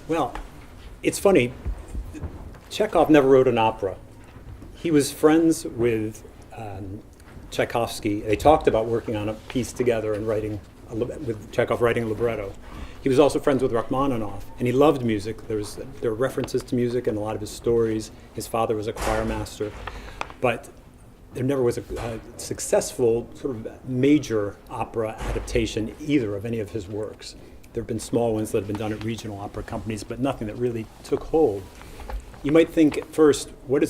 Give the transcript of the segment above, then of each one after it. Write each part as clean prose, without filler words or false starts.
Well, it's funny. Chekhov never wrote an opera. He was friends with Tchaikovsky. They talked about working on a piece together and with Chekhov writing a libretto. He was also friends with Rachmaninoff, and he loved music. There are references to music in a lot of his stories. His father was a choir master, but there never was a successful sort of major opera adaptation either of any of his works. There have been small ones that have been done at regional opera companies, but nothing that really took hold. You might think at first, what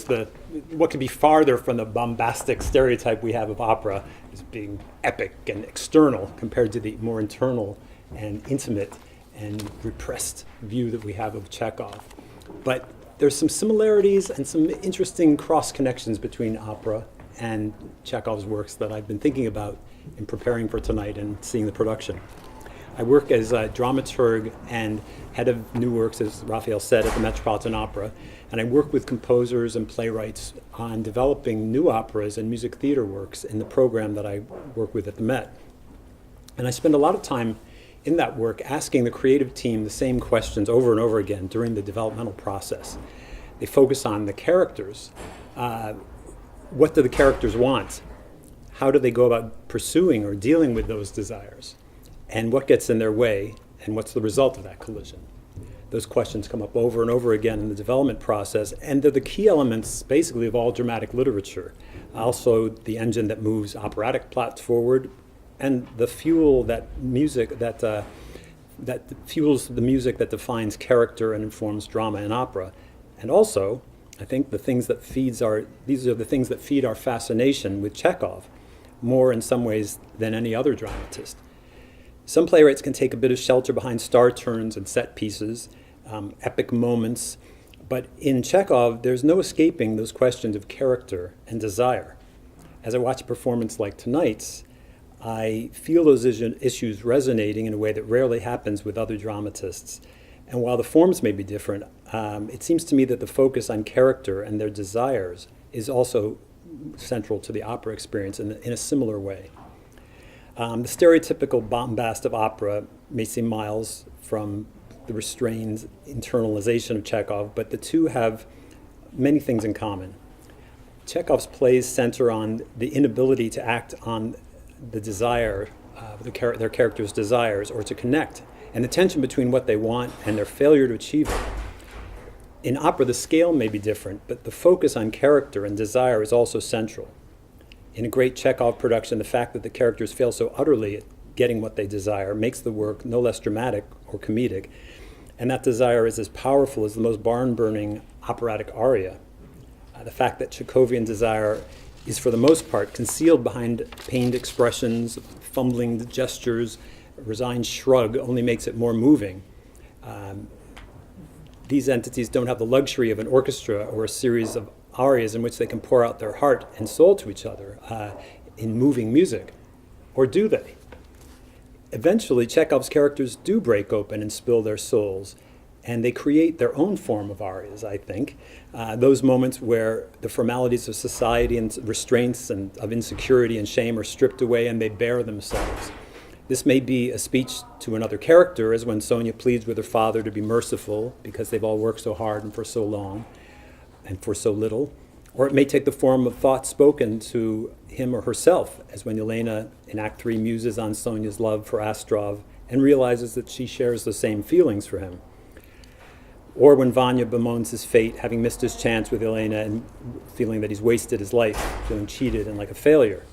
could be farther from the bombastic stereotype we have of opera as being epic and external compared to the more internal and intimate and repressed view that we have of Chekhov. But there's some similarities and some interesting cross connections between opera and Chekhov's works that I've been thinking about in preparing for tonight and seeing the production. I work as a dramaturg and head of new works, as Raphael said, at the Metropolitan Opera, and I work with composers and playwrights on developing new operas and music theater works in the program that I work with at the Met. And I spend a lot of time in that work asking the creative team the same questions over and over again during the developmental process. They focus on the characters. What do the characters want? How do they go about pursuing or dealing with those desires? And what gets in their way, and what's the result of that collision? Those questions come up over and over again in the development process, and they're the key elements, basically, of all dramatic literature. Also, the engine that moves operatic plots forward, and the fuel that fuels the music that defines character and informs drama and opera. And also, I think these are the things that feed our fascination with Chekhov, more in some ways than any other dramatist. Some playwrights can take a bit of shelter behind star turns and set pieces, epic moments, but in Chekhov, there's no escaping those questions of character and desire. As I watch a performance like tonight's, I feel those issues resonating in a way that rarely happens with other dramatists. And while the forms may be different, it seems to me that the focus on character and their desires is also central to the opera experience in a similar way. The stereotypical bombast of opera may seem miles from the restrained internalization of Chekhov, but the two have many things in common. Chekhov's plays center on the inability to act on the desire, their characters' desires, or to connect, and the tension between what they want and their failure to achieve it. In opera, the scale may be different, but the focus on character and desire is also central. In a great Chekhov production, the fact that the characters fail so utterly at getting what they desire makes the work no less dramatic or comedic, and that desire is as powerful as the most barn-burning operatic aria. The fact that Chekhovian desire is for the most part concealed behind pained expressions, fumbling gestures, a resigned shrug only makes it more moving. These entities don't have the luxury of an orchestra or a series of arias in which they can pour out their heart and soul to each other in moving music. Or do they? Eventually, Chekhov's characters do break open and spill their souls, and they create their own form of arias, I think. Those moments where the formalities of society and restraints and of insecurity and shame are stripped away and they bare themselves. This may be a speech to another character, as when Sonia pleads with her father to be merciful because they've all worked so hard and for so long and for so little. Or it may take the form of thoughts spoken to him or herself, as when Elena in Act 3 muses on Sonia's love for Astrov and realizes that she shares the same feelings for him. Or when Vanya bemoans his fate, having missed his chance with Elena and feeling that he's wasted his life, feeling cheated and like a failure.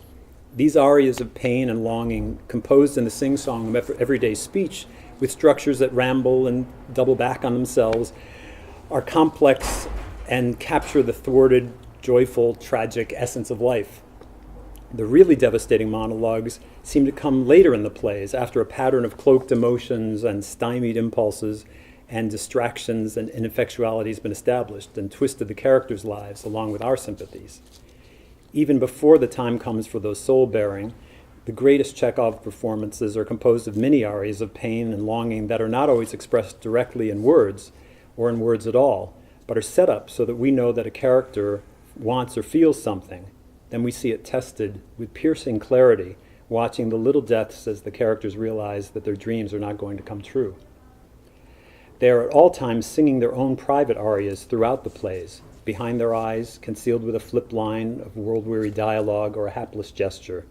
These arias of pain and longing, composed in the sing-song of everyday speech, with structures that ramble and double back on themselves, are complex and capture the thwarted, joyful, tragic essence of life. The really devastating monologues seem to come later in the plays, after a pattern of cloaked emotions and stymied impulses and distractions and ineffectuality has been established and twisted the characters' lives along with our sympathies. Even before the time comes for those soul-bearing, the greatest Chekhov performances are composed of mini arias of pain and longing that are not always expressed directly in words, or in words at all, but are set up so that we know that a character wants or feels something. Then we see it tested with piercing clarity, watching the little deaths as the characters realize that their dreams are not going to come true. They are at all times singing their own private arias throughout the plays, behind their eyes, concealed with a flip line of world-weary dialogue or a hapless gesture.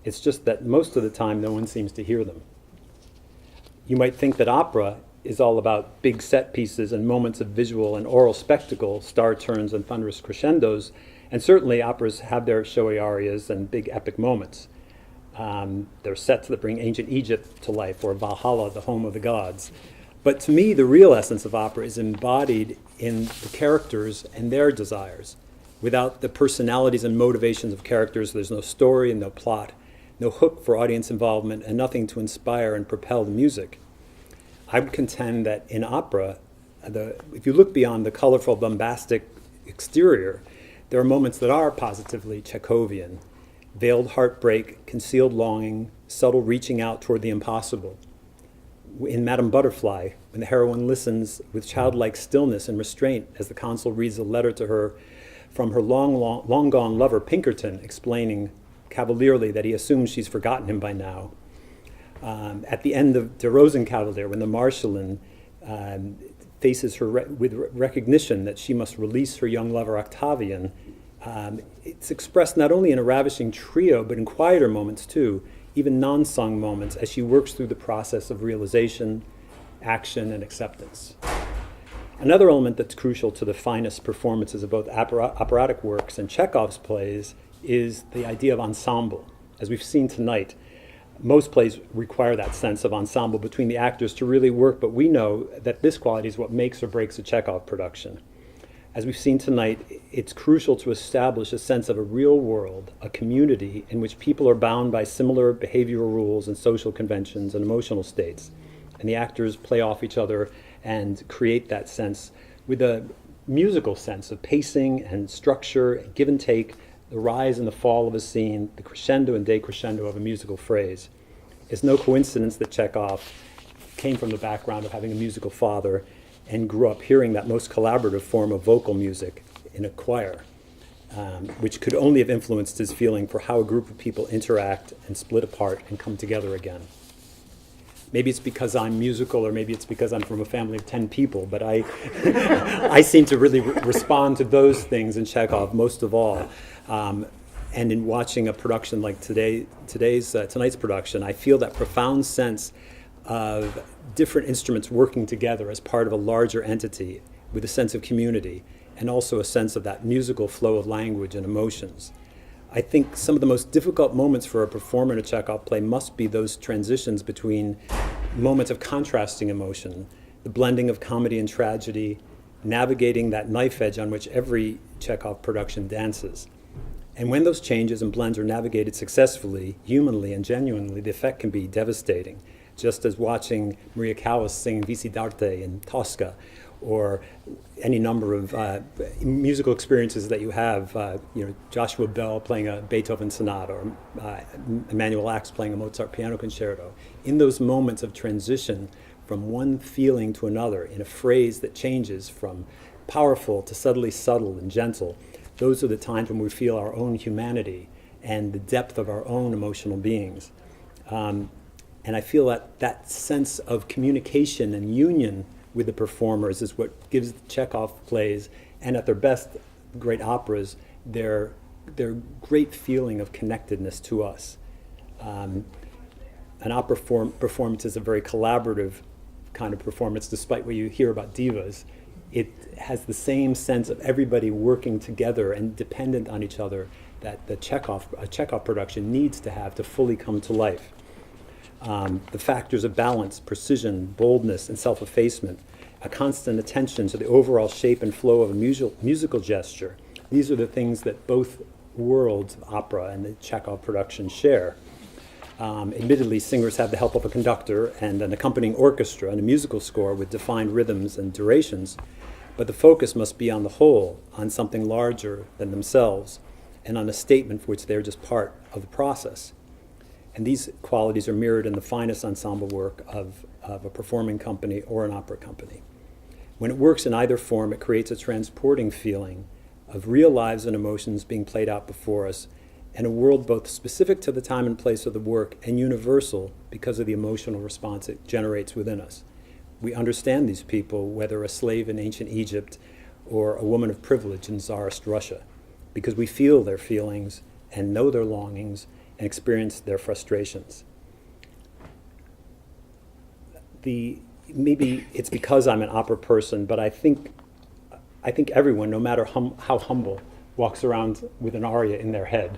It's just that most of the time no one seems to hear them. You might think that opera is all about big set pieces and moments of visual and oral spectacle, star turns and thunderous crescendos, and certainly operas have their showy arias and big epic moments. They're sets that bring ancient Egypt to life, or Valhalla, the home of the gods. But to me, the real essence of opera is embodied in the characters and their desires. Without the personalities and motivations of characters, there's no story and no plot, no hook for audience involvement, and nothing to inspire and propel the music. I would contend that in opera, if you look beyond the colorful, bombastic exterior, there are moments that are positively Chekhovian. Veiled heartbreak, concealed longing, subtle reaching out toward the impossible. In Madame Butterfly, when the heroine listens with childlike stillness and restraint as the consul reads a letter to her from her long gone lover Pinkerton, explaining cavalierly that he assumes she's forgotten him by now. At the end of Der Rosenkavalier, when the Marschallin faces her with recognition that she must release her young lover Octavian, it's expressed not only in a ravishing trio, but in quieter moments too, even non-sung moments, as she works through the process of realization, action, and acceptance. Another element that's crucial to the finest performances of both operatic works and Chekhov's plays is the idea of ensemble. As we've seen tonight, most plays require that sense of ensemble between the actors to really work, but we know that this quality is what makes or breaks a Chekhov production. As we've seen tonight, it's crucial to establish a sense of a real world, a community in which people are bound by similar behavioral rules and social conventions and emotional states. And the actors play off each other and create that sense with a musical sense of pacing and structure, give and take, the rise and the fall of a scene, the crescendo and decrescendo of a musical phrase. It's no coincidence that Chekhov came from the background of having a musical father and grew up hearing that most collaborative form of vocal music in a choir, which could only have influenced his feeling for how a group of people interact and split apart and come together again. Maybe it's because I'm musical, or maybe it's because I'm from a family of 10 people, but I seem to really respond to those things in Chekhov most of all. And in watching a production like tonight's production, I feel that profound sense of different instruments working together as part of a larger entity with a sense of community, and also a sense of that musical flow of language and emotions. I think some of the most difficult moments for a performer in a Chekhov play must be those transitions between moments of contrasting emotion, the blending of comedy and tragedy, navigating that knife edge on which every Chekhov production dances. And when those changes and blends are navigated successfully, humanly, and genuinely, the effect can be devastating. Just as watching Maria Callas sing Visidarte in Tosca, or any number of musical experiences that you have, Joshua Bell playing a Beethoven sonata, or Emanuel Ax playing a Mozart piano concerto. In those moments of transition from one feeling to another, in a phrase that changes from powerful to subtly subtle and gentle, those are the times when we feel our own humanity and the depth of our own emotional beings. And I feel that sense of communication and union with the performers is what gives Chekhov plays, and at their best, great operas, their great feeling of connectedness to us. An opera performance is a very collaborative kind of performance, despite what you hear about divas. It has the same sense of everybody working together and dependent on each other that a Chekhov production needs to have to fully come to life. The factors of balance, precision, boldness, and self-effacement, a constant attention to the overall shape and flow of a musical gesture. These are the things that both worlds of opera and the Chekhov production share. Admittedly, singers have the help of a conductor and an accompanying orchestra and a musical score with defined rhythms and durations, but the focus must be on the whole, on something larger than themselves, and on a statement for which they're just part of the process. And these qualities are mirrored in the finest ensemble work of a performing company or an opera company. When it works in either form, it creates a transporting feeling of real lives and emotions being played out before us, and a world both specific to the time and place of the work and universal because of the emotional response it generates within us. We understand these people, whether a slave in ancient Egypt or a woman of privilege in Tsarist Russia, because we feel their feelings and know their longings and experience their frustrations. Maybe it's because I'm an opera person, but I think everyone, no matter how humble, walks around with an aria in their head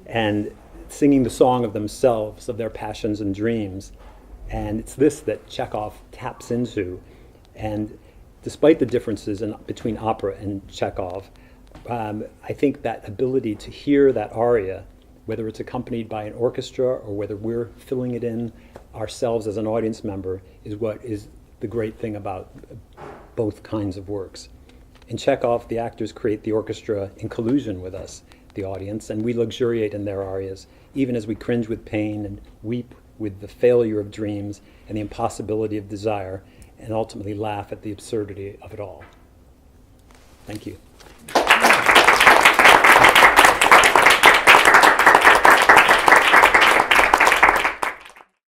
and singing the song of themselves, of their passions and dreams. And it's this that Chekhov taps into. And despite the differences between opera and Chekhov, I think that ability to hear that aria, whether it's accompanied by an orchestra or whether we're filling it in ourselves as an audience member, is what is the great thing about both kinds of works. In Chekhov, the actors create the orchestra in collusion with us, the audience, and we luxuriate in their arias, even as we cringe with pain and weep with the failure of dreams and the impossibility of desire, and ultimately laugh at the absurdity of it all. Thank you.